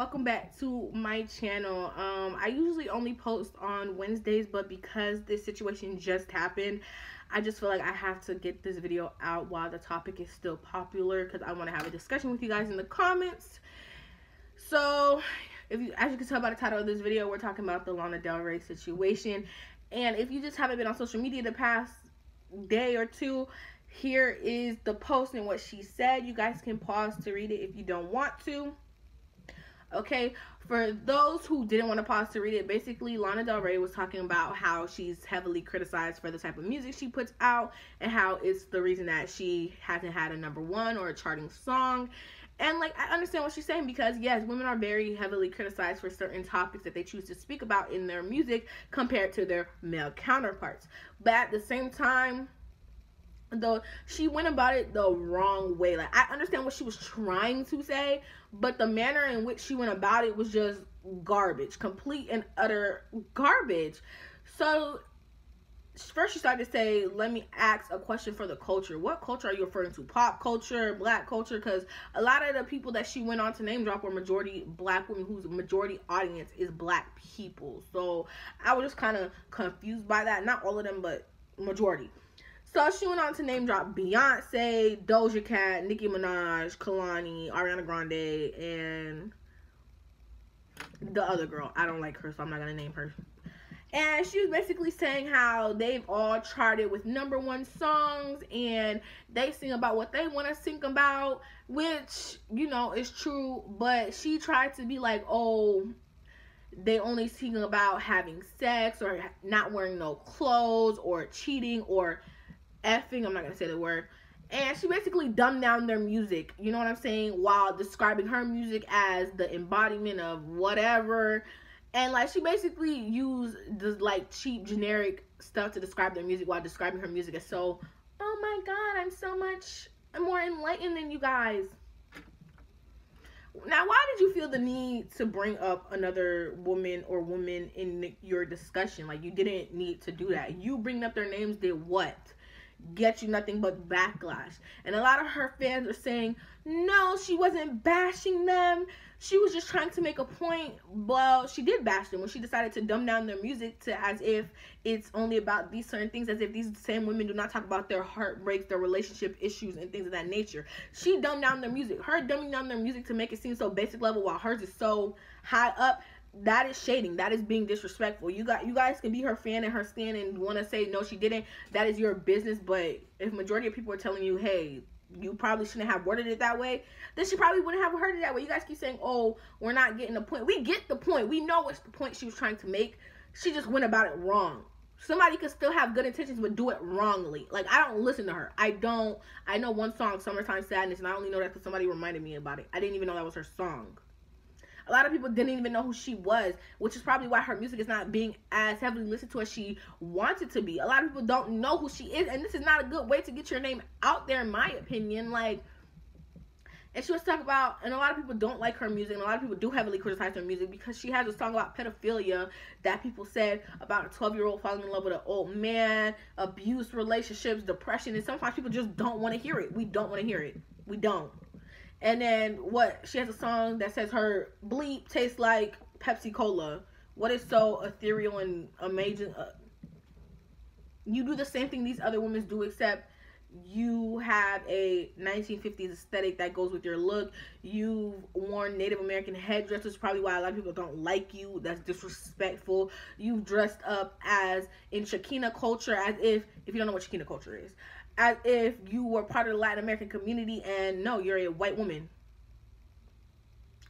welcome back to my channel. I usually only post on Wednesdays, but because this situation just happened, I just feel like I have to get this video out while the topic is still popular, because I want to have a discussion with you guys in the comments. So as you can tell by the title of this video, we're talking about the Lana Del Rey situation. And if you just haven't been on social media the past day or two, here is the post and what she said. You guys can pause to read it if you don't want to. Okay, for those who didn't want to pause to read it, basically Lana Del Rey was talking about how she's heavily criticized for the type of music she puts out and how it's the reason that she hasn't had a #1 or a charting song. And like, I understand what she's saying, because yes, women are very heavily criticized for certain topics that they choose to speak about in their music compared to their male counterparts. But at the same time, though, she went about it the wrong way. Like, I understand what she was trying to say, but the manner in which she went about it was just garbage, complete and utter garbage. So first she started to say, let me ask a question for the culture. What culture are you referring to? Pop culture, black culture? Because a lot of the people that she went on to name drop were majority black women whose majority audience is black people. So I was just kind of confused by that. Not all of them, but majority. So she went on to name drop Beyoncé, Doja Cat, Nicki Minaj, Kalani, Ariana Grande, and the other girl. I don't like her, so I'm not going to name her. And she was basically saying how they've all charted with #1 songs, and they sing about what they want to sing about, which, you know, is true. But she tried to be like, oh, they only sing about having sex or not wearing no clothes or cheating or effing, I'm not gonna say the word. And she basically dumbed down their music, you know what I'm saying, while describing her music as the embodiment of whatever. And like, she basically used this like cheap generic stuff to describe their music while describing her music as so, oh my god, I'm so much more enlightened than you guys. Now, why did you feel the need to bring up another woman or woman in your discussion? Like, you didn't need to do that. You bringing up their names did what? Get you nothing but backlash. And a lot of her fans are saying, no, she wasn't bashing them, she was just trying to make a point. Well, she did bash them when she decided to dumb down their music to as if it's only about these certain things, as if these same women do not talk about their heartbreaks, their relationship issues, and things of that nature. She dumbed down their music. Her dumbing down their music to make it seem so basic level while hers is so high up, that is shading. That is being disrespectful. You guys can be her fan and her stan and want to say no, she didn't. That is your business. But if majority of people are telling you, hey, you probably shouldn't have worded it that way, then she probably wouldn't have heard it that way. You guys keep saying, oh, we're not getting the point. We get the point. We know what's the point she was trying to make. She just went about it wrong. Somebody could still have good intentions but do it wrongly. Like, I don't listen to her. I know one song, Summertime Sadness, and I only know that because somebody reminded me about it. I didn't even know that was her song. A lot of people didn't even know who she was, which is probably why her music is not being as heavily listened to as she wanted to be. A lot of people don't know who she is, and this is not a good way to get your name out there, in my opinion. Like, and she was talking about, and a lot of people don't like her music, and a lot of people do heavily criticize her music because she has a song about pedophilia that people said about a 12-year-old falling in love with an old man, abuse, relationships, depression, and sometimes people just don't want to hear it. We don't want to hear it. We don't. And then what? She has a song that says her bleep tastes like Pepsi Cola. What is so ethereal and amazing? You do the same thing these other women do, except you have a 1950s aesthetic that goes with your look. You've worn Native American headdresses, probably why a lot of people don't like you. That's disrespectful. You've dressed up as in Shakina culture, as if you don't know what Shakina culture is, as if you were part of the Latin American community, and no, you're a white woman.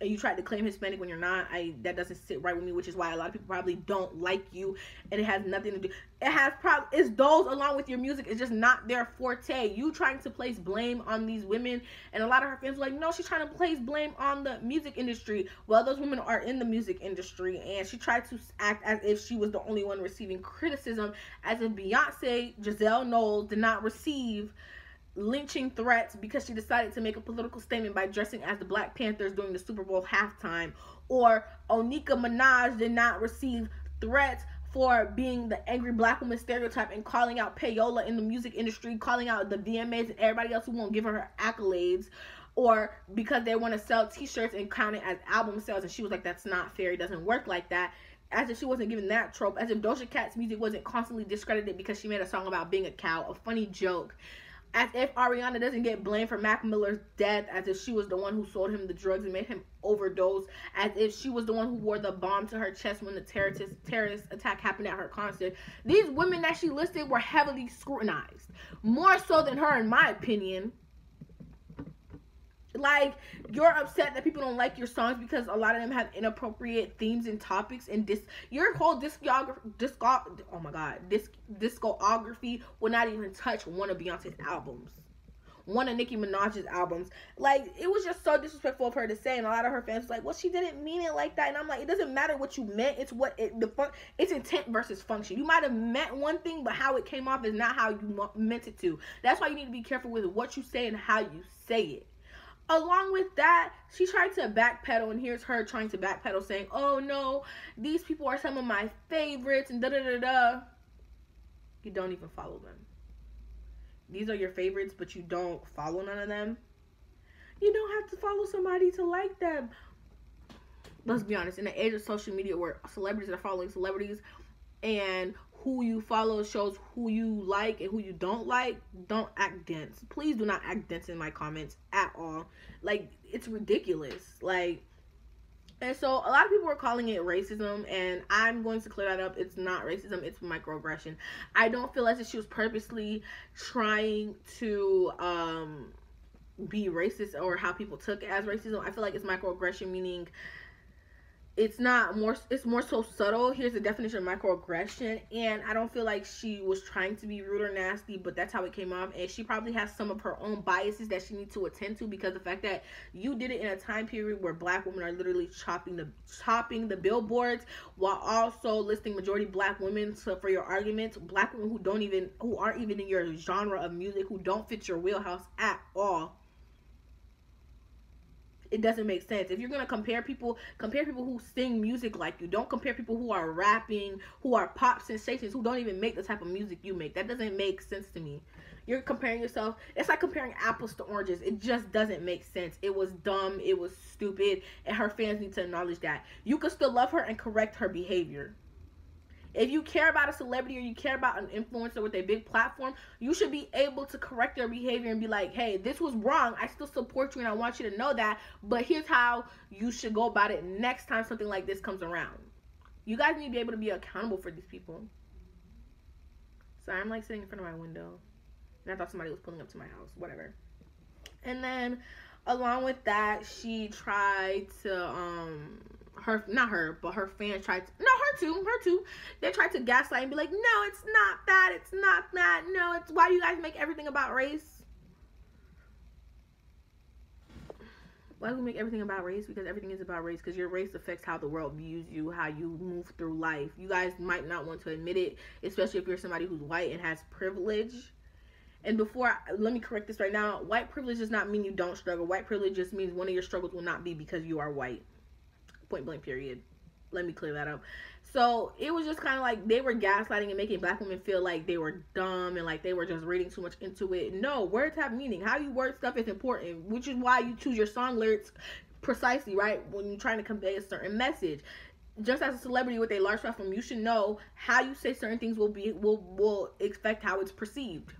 And you tried to claim Hispanic when you're not. That doesn't sit right with me, which is why a lot of people probably don't like you, and it has nothing to do. It's those along with your music. It's just not their forte. You trying to place blame on these women, and a lot of her fans were like, no, she's trying to place blame on the music industry. Well, those women are in the music industry, and she tried to act as if she was the only one receiving criticism, as if Beyonce, Giselle Knowles, did not receive lynching threats because she decided to make a political statement by dressing as the Black Panthers during the Super Bowl halftime, or Nicki Minaj did not receive threats for being the angry black woman stereotype and calling out payola in the music industry, calling out the VMAs and everybody else who won't give her accolades. or because they want to sell t-shirts and count it as album sales. And she was like, that's not fair, it doesn't work like that. As if she wasn't given that trope, as if Doja Cat's music wasn't constantly discredited because she made a song about being a cow, a funny joke. As if Ariana doesn't get blamed for Mac Miller's death, as if she was the one who sold him the drugs and made him overdose, as if she was the one who wore the bomb to her chest when the terrorist attack happened at her concert. These women that she listed were heavily scrutinized, more so than her, in my opinion. Like, you're upset that people don't like your songs because a lot of them have inappropriate themes and topics, and your whole discography will not even touch one of Beyonce's albums, one of Nicki Minaj's albums. Like, it was just so disrespectful of her to say, and a lot of her fans was like, well, she didn't mean it like that. And I'm like, it doesn't matter what you meant, it's what it's intent versus function. You might have meant one thing, but how it came off is not how you meant it to. That's why you need to be careful with what you say and how you say it. Along with that, she tried to backpedal, and here's her trying to backpedal, saying, oh no, these people are some of my favorites, and da-da-da-da. You don't even follow them. These are your favorites, but you don't follow none of them. You don't have to follow somebody to like them. Let's be honest, in the age of social media where celebrities are following celebrities, and who you follow shows who you like and who you don't like, don't act dense. Please do not act dense in my comments at all. Like, it's ridiculous. Like, and so a lot of people are calling it racism, and I'm going to clear that up. It's not racism, it's microaggression. I don't feel as if she was purposely trying to be racist, or how people took it as racism. I feel like it's microaggression, meaning it's more so subtle. Here's the definition of microaggression, and I don't feel like she was trying to be rude or nasty, but that's how it came off. And she probably has some of her own biases that she needs to attend to, because the fact that you did it in a time period where black women are literally chopping the billboards, while also listing majority black women for your arguments, black women who aren't even in your genre of music, who don't fit your wheelhouse at all. It doesn't make sense. If you're gonna compare people who sing music like you. Don't compare people who are rapping, who are pop sensations, who don't even make the type of music you make. That doesn't make sense to me. You're comparing yourself. It's like comparing apples to oranges. It just doesn't make sense. It was dumb. It was stupid. And her fans need to acknowledge that. You can still love her and correct her behavior. If you care about a celebrity, or you care about an influencer with a big platform, you should be able to correct their behavior and be like, hey, this was wrong. I still support you and I want you to know that, but here's how you should go about it next time something like this comes around. You guys need to be able to be accountable for these people. Sorry, I'm like sitting in front of my window, and I thought somebody was pulling up to my house. Whatever. And then along with that, she tried to her fans tried to, no, her too, they tried to gaslight and be like, no, it's not that, no, it's, why do you guys make everything about race? Why do we make everything about race? Because everything is about race, because your race affects how the world views you, how you move through life. You guys might not want to admit it, especially if you're somebody who's white and has privilege. And let me correct this right now. White privilege does not mean you don't struggle. White privilege just means one of your struggles will not be because you are white. Point blank, period. Let me clear that up. So it was just kind of like they were gaslighting and making black women feel like they were dumb and like they were just reading too much into it. No, words have meaning. How you word stuff is important, which is why you choose your song lyrics precisely, right? When you're trying to convey a certain message. Just as a celebrity with a large platform, you should know how you say certain things will affect how it's perceived.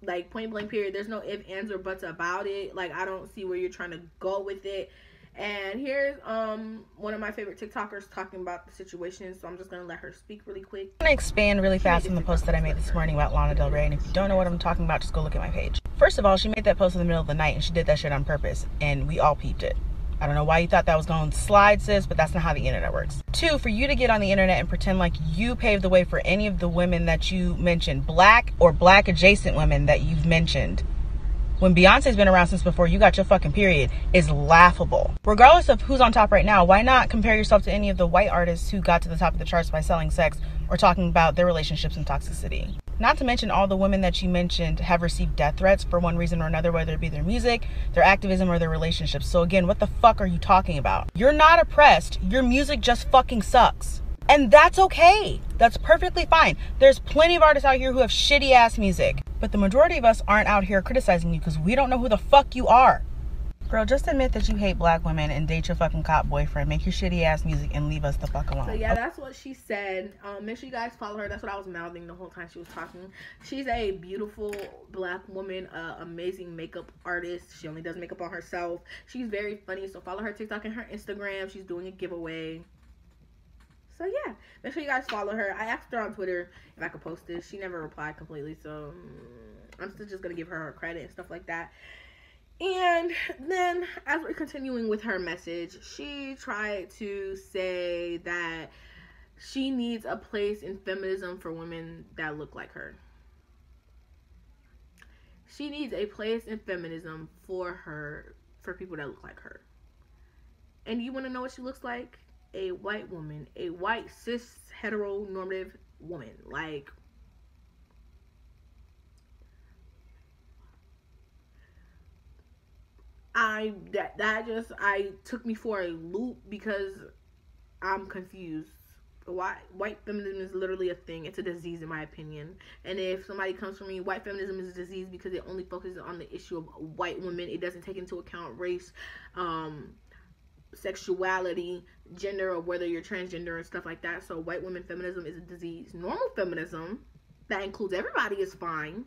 Like, point blank, period. There's no ifs, ands, or buts about it. Like, I don't see where you're trying to go with it. And here's one of my favorite TikTokers talking about the situation, so I'm just gonna let her speak really quick. I'm gonna expand really fast on the post that I made this morning about Lana Del Rey, and if you don't know what I'm talking about, just go look at my page. First of all, she made that post in the middle of the night, and she did that shit on purpose, and we all peeped it. I don't know why you thought that was going to slide, sis, but that's not how the internet works. Two, for you to get on the internet and pretend like you paved the way for any of the women that you mentioned, black or black adjacent women that you've mentioned, when Beyonce's been around since before you got your fucking period, is laughable. Regardless of who's on top right now, why not compare yourself to any of the white artists who got to the top of the charts by selling sex or talking about their relationships and toxicity? Not to mention all the women that you mentioned have received death threats for one reason or another, whether it be their music, their activism, or their relationships. So again, what the fuck are you talking about? You're not oppressed. Your music just fucking sucks. And that's okay. That's perfectly fine. There's plenty of artists out here who have shitty ass music. But the majority of us aren't out here criticizing you because we don't know who the fuck you are. Girl, just admit that you hate black women and date your fucking cop boyfriend. Make your shitty ass music and leave us the fuck alone. So yeah, that's what she said. Make sure you guys follow her. That's what I was mouthing the whole time she was talking. She's a beautiful black woman, amazing makeup artist. She only does makeup on herself. She's very funny. So follow her TikTok and her Instagram. She's doing a giveaway. So yeah, make sure you guys follow her. I asked her on Twitter if I could post this. She never replied completely, so I'm still just gonna give her credit and stuff like that. And then as we're continuing with her message, she tried to say that she needs a place in feminism for women that look like her. She needs a place in feminism for people that look like her. And you want to know what she looks like? A white woman, a white cis heteronormative woman. Like, I took me for a loop because I'm confused. White feminism is literally a thing. It's a disease in my opinion. And if somebody comes for me, white feminism is a disease because it only focuses on the issue of white women. It doesn't take into account race, sexuality, gender, or whether you're transgender and stuff like that. So white women feminism is a disease. Normal feminism that includes everybody is fine.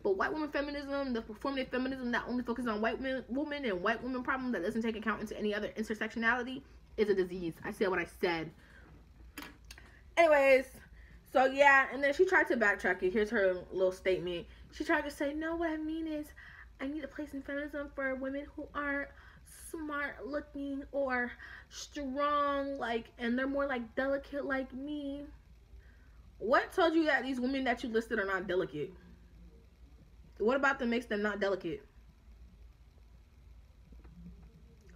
But white woman feminism, the performative feminism that only focuses on white women and white women problem that doesn't take account into any other intersectionality is a disease. I said what I said. Anyways, so yeah, and then she tried to backtrack it. Here's her little statement. She tried to say, no, what I mean is I need a place in feminism for women who aren't smart looking or strong, like, and they're more like delicate like me. What told you that these women that you listed are not delicate? What about them makes them not delicate?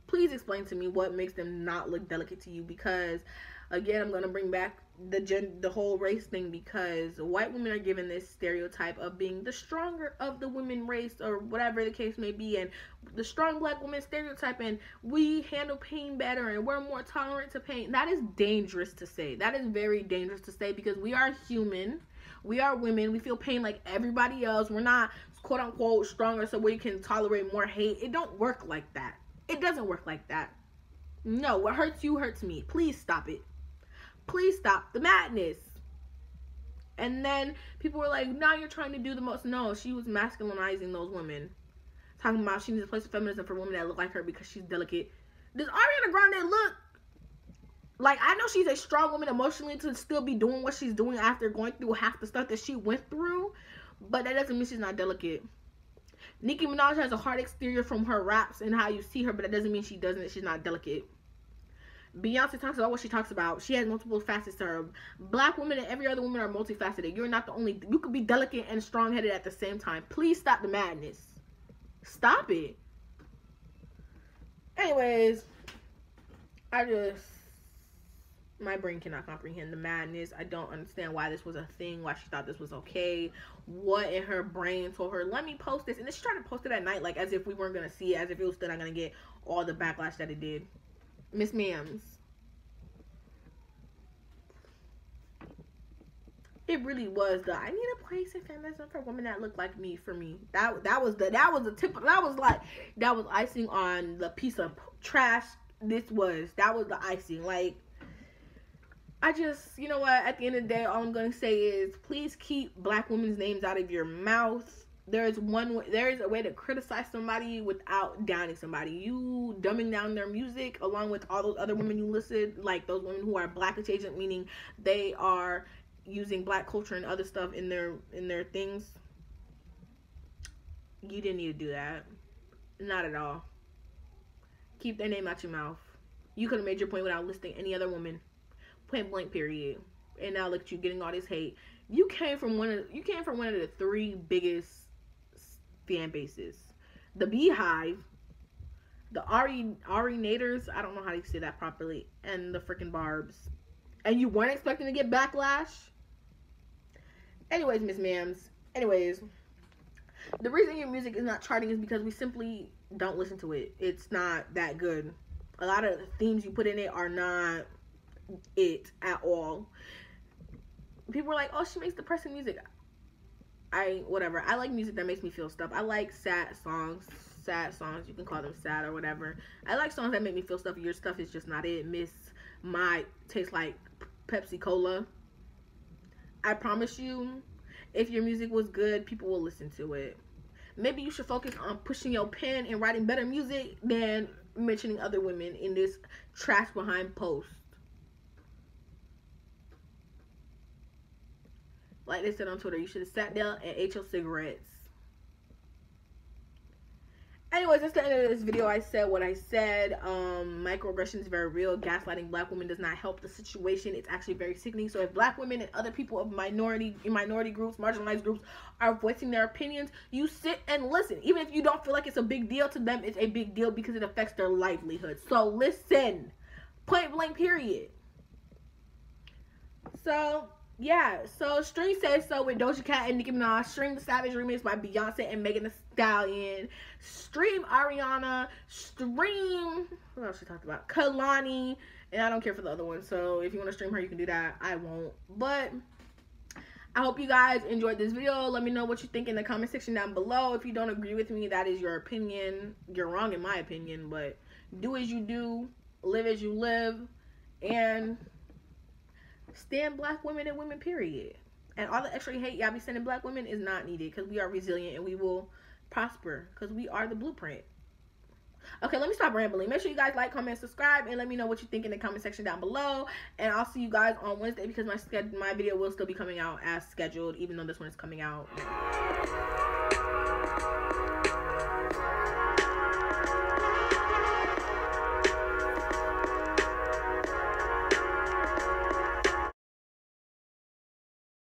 Please explain to me what makes them not look delicate to you, because again, I'm going to bring back the whole race thing, because white women are given this stereotype of being the stronger of the women race, or whatever the case may be, and the strong black woman stereotype, and we handle pain better and we're more tolerant to pain. That is dangerous to say. That is very dangerous to say, because we are human. We are women. We feel pain like everybody else. We're not quote unquote stronger so we can tolerate more hate. It don't work like that. It doesn't work like that. No, what hurts you hurts me. Please stop it. Please stop the madness. And then people were like, now you're trying to do the most. No, she was masculinizing those women. Talking about she needs a place of feminism for women that look like her because she's delicate. Does Ariana Grande look like, I know she's a strong woman emotionally to still be doing what she's doing after going through half the stuff that she went through, but that doesn't mean she's not delicate. Nicki Minaj has a hard exterior from her raps and how you see her, but that doesn't mean she's not delicate. Beyoncé talks about what she talks about. She has multiple facets to her. Black women and every other woman are multifaceted. You're not the only. You could be delicate and strong-headed at the same time. Please stop the madness. Stop it. Anyways, my brain cannot comprehend the madness. I don't understand why this was a thing, why she thought this was okay. What in her brain told her, let me post this. And then she tried to post it at night, like as if we weren't going to see it, as if it was still not going to get all the backlash that it did. Miss Ma'ams. It really was I need a place in feminism for women that look like me, for me. That was icing on the piece of trash. That was the icing. Like, you know what, at the end of the day, all I'm going to say is, please keep black women's names out of your mouth. There is a way to criticize somebody without downing somebody. You dumbing down their music along with all those other women you listed, like those women who are black adjacent, meaning they are using black culture and other stuff in their things. You didn't need to do that. Not at all. Keep their name out your mouth. You could have made your point without listing any other woman. Point blank, period. And now look at you getting all this hate. You came from one of the three biggest fan bases: the Beehive, the Ari-nators, I don't know how to say that properly, and the freaking Barbs. And you weren't expecting to get backlash? Anyways, Miss Ma'ams. Anyways, the reason your music is not charting is because we simply don't listen to it. It's not that good. A lot of the themes you put in it are not it at all. People are like, oh, she makes depressing music. Whatever. I like music that makes me feel stuff. I like sad songs. You can call them sad or whatever. I like songs that make me feel stuff. Your stuff is just not it. Miss my tastes like Pepsi Cola. I promise you, if your music was good, people will listen to it. Maybe you should focus on pushing your pen and writing better music than mentioning other women in this trash behind post. Like they said on Twitter, you should have sat down and ate your cigarettes. Anyways, that's the end of this video. I said what I said. Microaggression is very real. Gaslighting black women does not help the situation. It's actually very sickening. So if black women and other people of minority groups, marginalized groups, are voicing their opinions, you sit and listen. Even if you don't feel like it's a big deal, to them it's a big deal because it affects their livelihood. So listen. Point blank, period. So yeah, so stream Says So with Doja Cat and Nicki Minaj. Stream the Savage remix by Beyonce and Megan Thee Stallion. Stream Ariana. Stream, what else she talked about? Kalani. And I don't care for the other one, so if you want to stream her, you can do that. I won't. But I hope you guys enjoyed this video. Let me know what you think in the comment section down below. If you don't agree with me, that is your opinion. You're wrong in my opinion, but do as you do, live as you live, and stand black women and women, period. And all the extra hate y'all be sending black women is not needed, because we are resilient and we will prosper, because we are the blueprint. Okay, let me stop rambling. Make sure you guys like, comment, subscribe, and let me know what you think in the comment section down below. And I'll see you guys on Wednesday, because my video will still be coming out as scheduled, even though this one is coming out